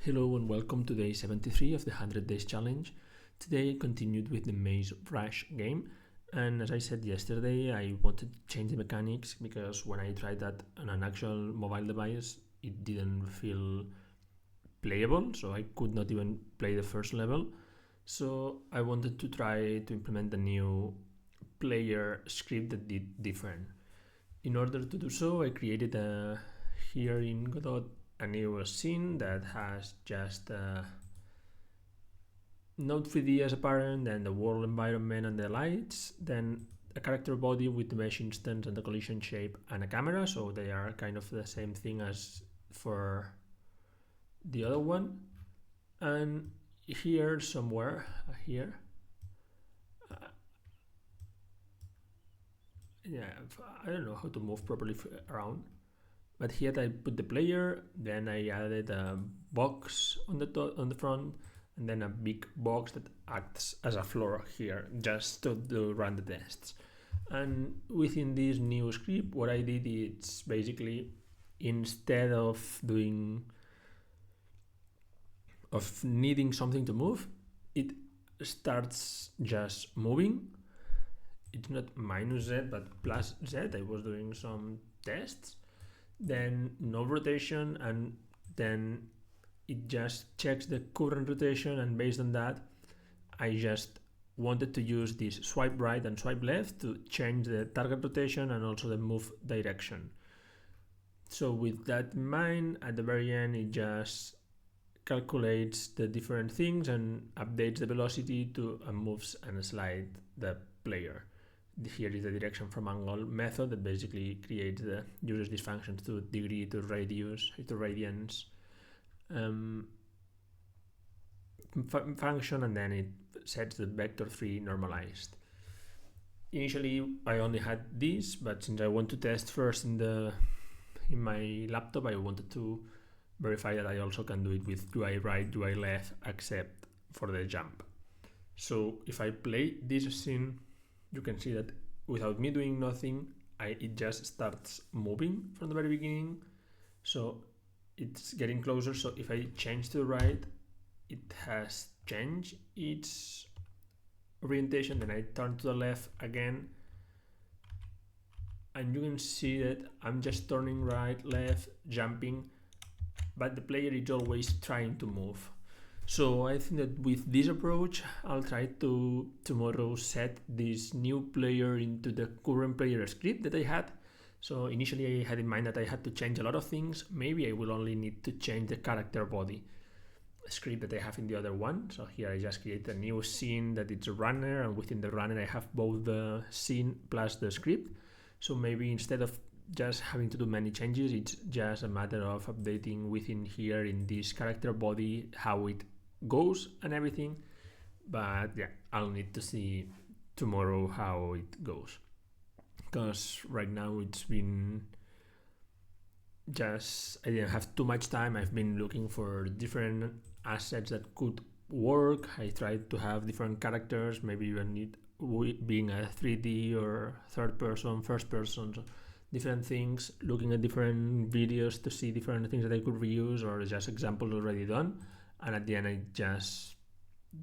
Hello and welcome to day 73 of the 100 Days Challenge. Today I continued with the Maze Rush game, and as I said yesterday, I wanted to change the mechanics because when I tried that on an actual mobile device, it didn't feel playable, so I could not even play the first level. So I wanted to try to implement a new player script that did different. In order to do so, I created here in Godot a new scene that has just Node 3D as a parent, then the world environment and the lights, then a character body with the mesh instance and the collision shape and a camera, so they are kind of the same thing as for the other one. And here somewhere, I don't know how to move properly around, but here I put the player, then I added a box on the front, and then a big box that acts as a floor here just to run the tests. And within this new script, what I did is basically, instead of needing something to move, it starts just moving. It's not minus Z but plus Z. I was doing some tests, then no rotation, and then it just checks the current rotation, and based on that I just wanted to use this swipe right and swipe left to change the target rotation and also the move direction. So with that in mind, at the very end it just calculates the different things and updates the velocity to moves and slide the player. Here is the direction from angle method that basically uses these functions to degree, to radius, to radians function, and then it sets the vector 3 normalized. Initially I only had this, but since I want to test first in my laptop, I wanted to verify that I also can do it with UI right, UI left, except for the jump. So if I play this scene, you can see that without me doing nothing, it just starts moving from the very beginning. So it's getting closer. So if I change to the right, it has changed its orientation. Then I turn to the left again, and you can see that I'm just turning right, left, jumping, but the player is always trying to move. So I think that with this approach, I'll try to tomorrow set this new player into the current player script that I had. So initially I had in mind that I had to change a lot of things. Maybe I will only need to change the character body script that I have in the other one. So here I just create a new scene that it's a runner, and within the runner I have both the scene plus the script. So maybe instead of just having to do many changes, it's just a matter of updating within here in this character body how it goes and everything. But yeah, I'll need to see tomorrow how it goes, because right now it's been just, I didn't have too much time. I've been looking for different assets that could work. I tried to have different characters, maybe even need being a 3D or third person, first person, so different things, looking at different videos to see different things that I could reuse or just examples already done. And at the end,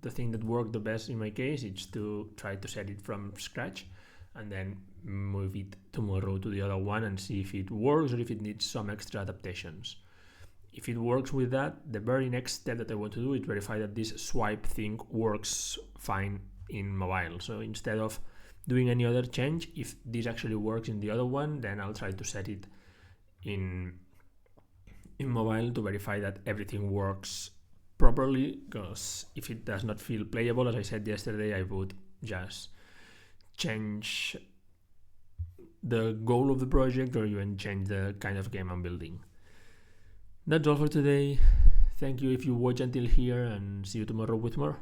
the thing that worked the best in my case is to try to set it from scratch and then move it tomorrow to the other one and see if it works or if it needs some extra adaptations. If it works with that, the very next step that I want to do is verify that this swipe thing works fine in mobile. So instead of doing any other change, if this actually works in the other one, then I'll try to set it in mobile to verify that everything works properly, because if it does not feel playable, as I said yesterday, I would just change the goal of the project or even change the kind of game I'm building. That's all for today. Thank you if you watch until here, and see you tomorrow with more.